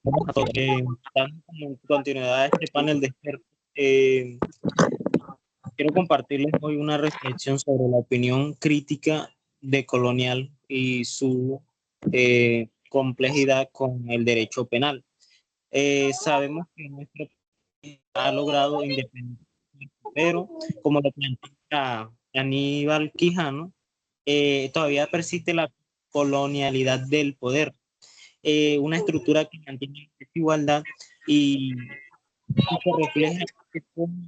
Vamos a todos. Dando como continuidad a este panel de expertos, eh, quiero compartirles hoy una reflexión sobre la opinión crítica de colonial y su complejidad con el derecho penal. Sabemos que nuestro país ha logrado independencia, pero como lo plantea Aníbal Quijano, todavía persiste la colonialidad del poder, una estructura que mantiene desigualdad y se refleja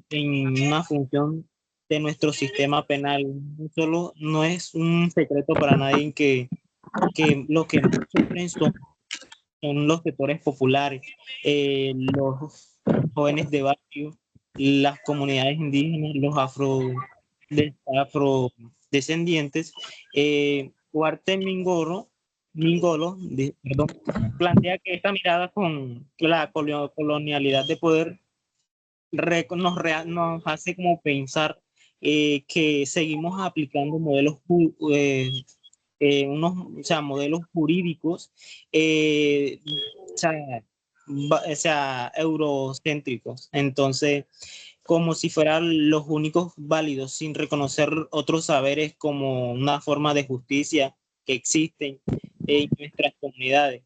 en una función de nuestro sistema penal. No es un secreto para nadie que los que más sufren son los sectores populares, los jóvenes de barrio, las comunidades indígenas, los afrodescendientes. Duarte perdón, plantea que esta mirada con la colonialidad de poder nos hace como pensar que seguimos aplicando o sea, modelos jurídicos, o sea, o sea, eurocéntricos. Entonces, como si fueran los únicos válidos, sin reconocer otros saberes como una forma de justicia que existen en nuestras comunidades.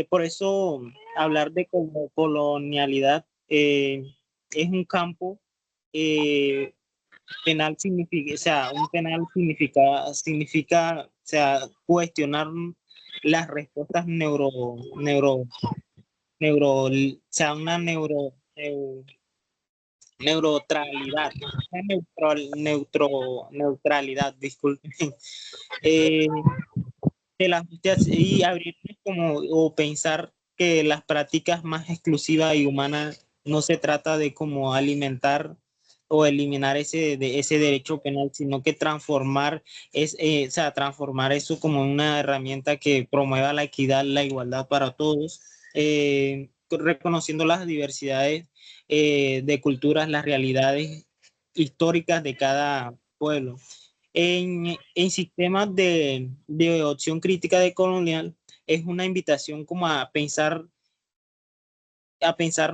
Por eso, hablar de como colonialidad es un campo eh, penal significa, o sea, un penal significa, o sea, cuestionar las respuestas o sea, neutralidad, neutralidad, disculpen, eh, de la justicia y abrirnos como, o pensar que las prácticas más exclusivas y humanas no se trata de como alimentar o eliminar ese derecho penal, sino que o sea, transformar eso como una herramienta que promueva la equidad, la igualdad para todos, reconociendo las diversidades de culturas, las realidades históricas de cada pueblo. En sistemas de opción crítica de colonial, es una invitación como a pensar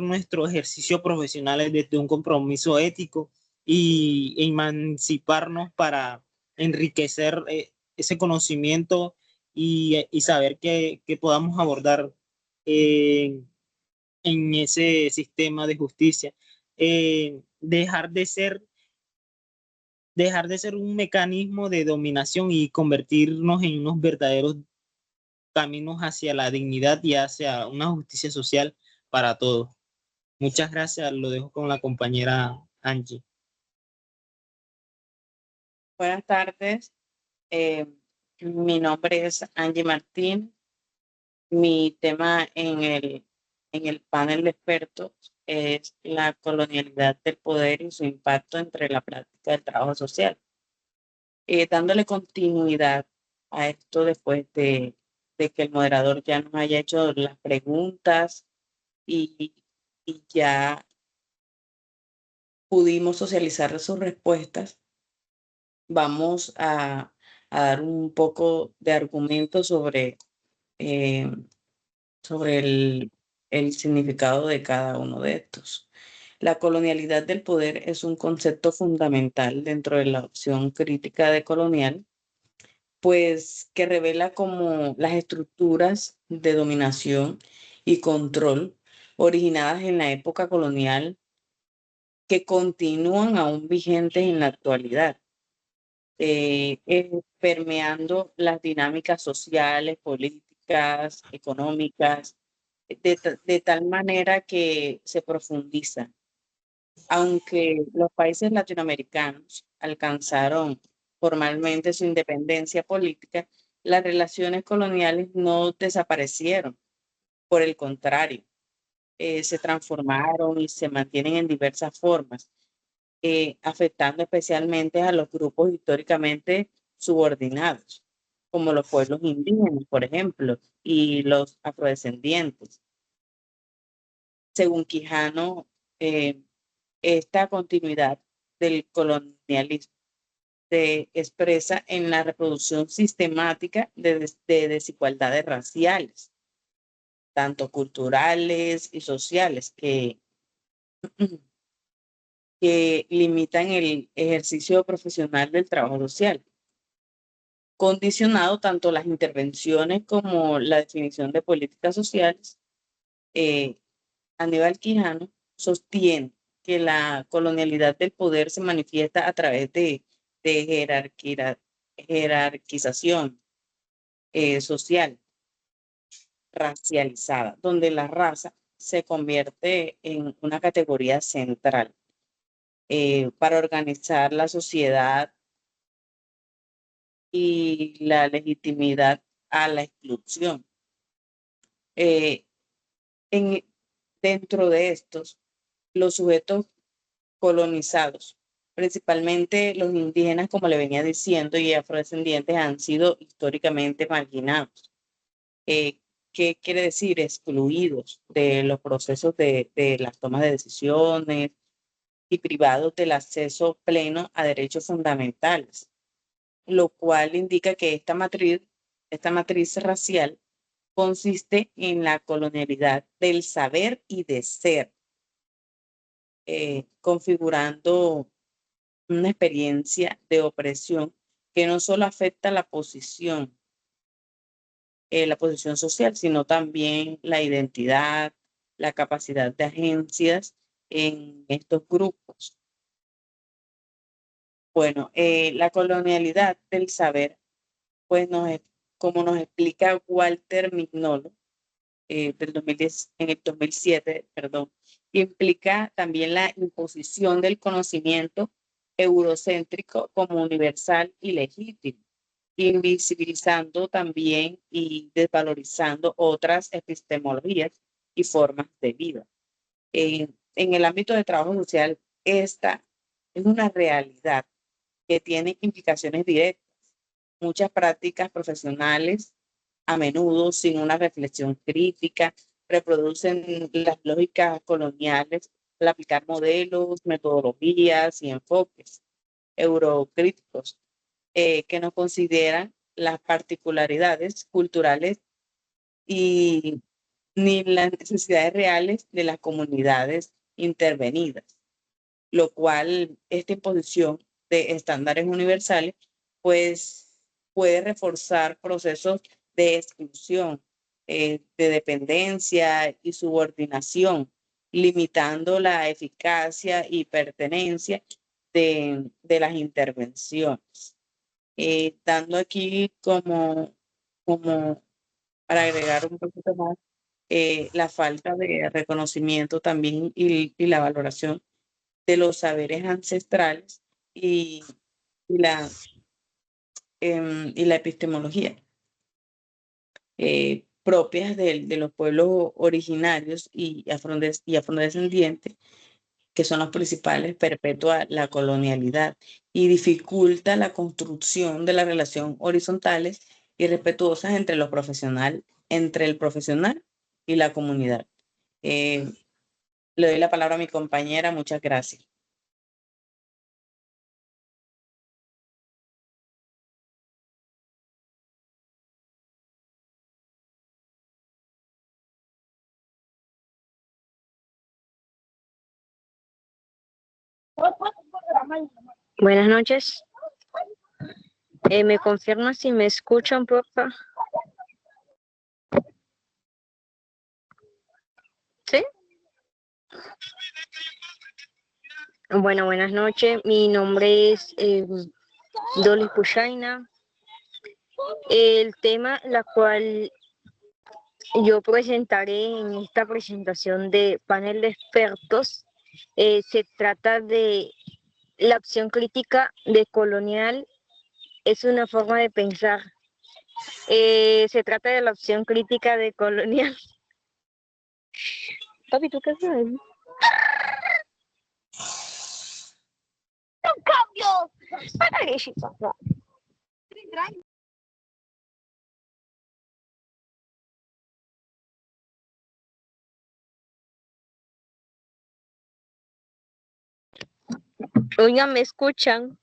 nuestro ejercicio profesional desde un compromiso ético y emanciparnos para enriquecer ese conocimiento y saber que podamos abordar eh, en ese sistema de justicia. Dejar de ser un mecanismo de dominación y convertirnos en unos verdaderos caminos hacia la dignidad y hacia una justicia social para todos. Muchas gracias, lo dejo con la compañera Angie. Buenas tardes, eh, mi nombre es Angie Martín. Mi tema en el panel de expertos es la colonialidad del poder y su impacto entre la práctica del trabajo social. Dándole continuidad a esto después de que el moderador ya nos haya hecho las preguntas y, y ya pudimos socializar sus respuestas, vamos a dar un poco de argumento eh, sobre el significado de cada uno de estos. La colonialidad del poder es un concepto fundamental dentro de la opción crítica de colonial, pues que revela como las estructuras de dominación y control originadas en la época colonial que continúan aún vigentes en la actualidad, permeando las dinámicas sociales, políticas, económicas, de tal manera que se profundiza. Aunque los países latinoamericanos alcanzaron formalmente su independencia política, las relaciones coloniales no desaparecieron. Por el contrario, se transformaron y se mantienen en diversas formas, afectando especialmente a los grupos históricamente subordinados, como los pueblos indígenas, por ejemplo, y los afrodescendientes. Según Quijano, eh, esta continuidad del colonialismo se expresa en la reproducción sistemática de desigualdades raciales, tanto culturales y sociales, que limitan el ejercicio profesional del trabajo social, condicionado tanto las intervenciones como la definición de políticas sociales. Aníbal Quijano sostiene que la colonialidad del poder se manifiesta a través de jerarquización social, racializada, donde la raza se convierte en una categoría central para organizar la sociedad y la legitimidad a la exclusión. Dentro de estos, los sujetos colonizados, principalmente los indígenas, como le venía diciendo, y afrodescendientes, han sido históricamente marginados. ¿Qué quiere decir? Excluidos de los procesos de las tomas de decisiones y privados del acceso pleno a derechos fundamentales, lo cual indica que esta matriz racial consiste en la colonialidad del saber y de ser, configurando una experiencia de opresión que no solo afecta la posición social, sino también la identidad, la capacidad de agencias en estos grupos. Bueno, la colonialidad del saber, pues como nos explica Walter Mignolo, del 2010, en el 2007, perdón, implica también la imposición del conocimiento eurocéntrico como universal y legítimo, invisibilizando también y desvalorizando otras epistemologías y formas de vida. En el ámbito de trabajo social, esta es una realidad que tiene implicaciones directas. Muchas prácticas profesionales, a menudo sin una reflexión crítica, reproducen las lógicas coloniales al aplicar modelos, metodologías y enfoques eurocríticos que no consideran las particularidades culturales y ni las necesidades reales de las comunidades intervenidas, lo cual esta imposición de estándares universales pues puede reforzar procesos de exclusión, de dependencia y subordinación, limitando la eficacia y pertenencia de las intervenciones. Dando aquí como para agregar un poquito más, la falta de reconocimiento también y la valoración de los saberes ancestrales y la epistemología propias de los pueblos originarios y afrodescendientes, que son los principales, perpetúa la colonialidad y dificulta la construcción de las relaciones horizontales y respetuosas entre el profesional y la comunidad. Le doy la palabra a mi compañera. Muchas gracias. Buenas noches. ¿Me confirma si me escuchan, por favor? ¿Sí? Bueno, buenas noches. Mi nombre es Dolly Puchaina. El tema la cual yo presentaré en esta presentación de panel de expertos se trata de la opción crítica de colonial. Es una forma de pensar. Se trata de la opción crítica de colonial. Papi, ¿tú qué sabes? ¡Un cambio! Oigan, ¿me escuchan?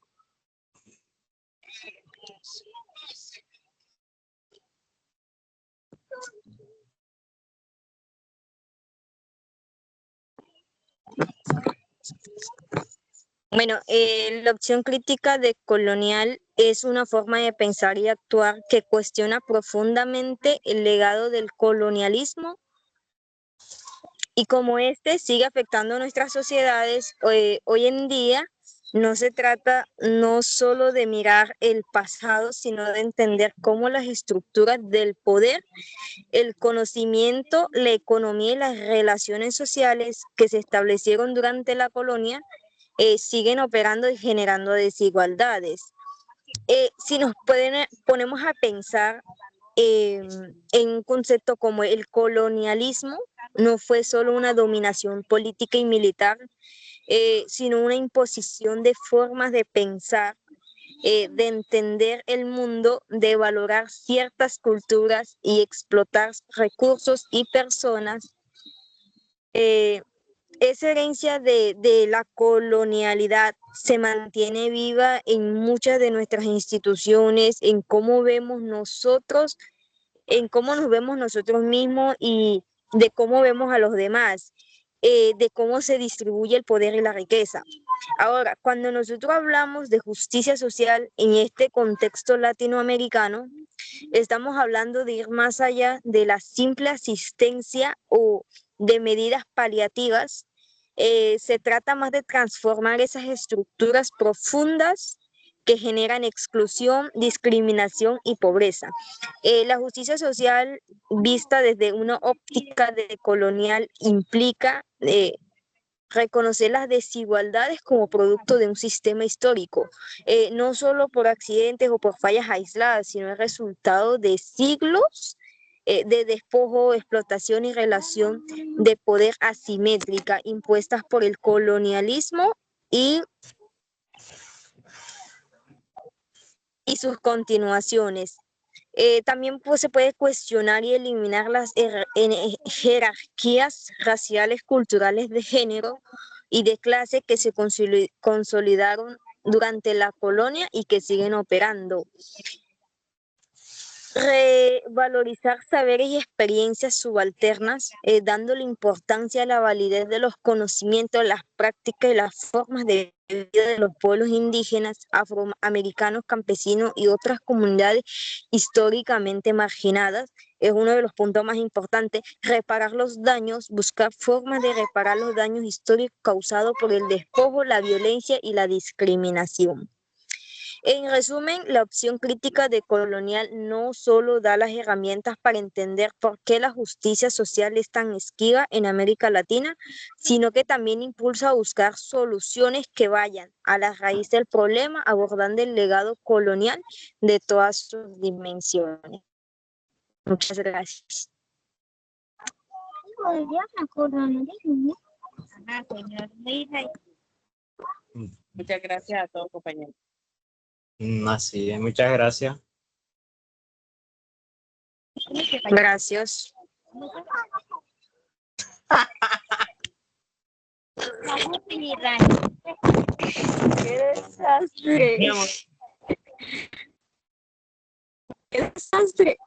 Bueno, la opción crítica de colonial es una forma de pensar y actuar que cuestiona profundamente el legado del colonialismo y como este sigue afectando nuestras sociedades hoy en día. No se trata no solo de mirar el pasado, sino de entender cómo las estructuras del poder, el conocimiento, la economía y las relaciones sociales que se establecieron durante la colonia siguen operando y generando desigualdades. Si nos ponemos a pensar en un concepto como el colonialismo, no fue solo una dominación política y militar, sino una imposición de formas de pensar, de entender el mundo, de valorar ciertas culturas y explotar recursos y personas. Esa herencia de la colonialidad se mantiene viva en muchas de nuestras instituciones, en cómo vemos nosotros, en cómo nos vemos nosotros mismos y de cómo vemos a los demás, de cómo se distribuye el poder y la riqueza. Ahora, cuando nosotros hablamos de justicia social en este contexto latinoamericano, estamos hablando de ir más allá de la simple asistencia o de medidas paliativas. Se trata más de transformar esas estructuras profundas que generan exclusión, discriminación y pobreza. La justicia social vista desde una óptica de colonial implica reconocer las desigualdades como producto de un sistema histórico, no solo por accidentes o por fallas aisladas, sino el resultado de siglos de despojo, explotación y relación de poder asimétrica impuestas por el colonialismo y sus continuaciones. También pues, se puede cuestionar y eliminar las jerarquías raciales, culturales de género y de clase que se consolidaron durante la colonia y que siguen operando. Revalorizar saberes y experiencias subalternas, dándole importancia a la validez de los conocimientos, las prácticas y las formas de vida de los pueblos indígenas, afroamericanos, campesinos y otras comunidades históricamente marginadas, es uno de los puntos más importantes. Reparar los daños, buscar formas de reparar los daños históricos causados por el despojo, la violencia y la discriminación. En resumen, la opción crítica de colonial no solo da las herramientas para entender por qué la justicia social es tan esquiva en América Latina, sino que también impulsa a buscar soluciones que vayan a la raíz del problema, abordando el legado colonial de todas sus dimensiones. Muchas gracias. Muchas gracias a todos, compañeros. Así es, muchas gracias. Gracias. ¡Qué desastre! ¡Qué desastre!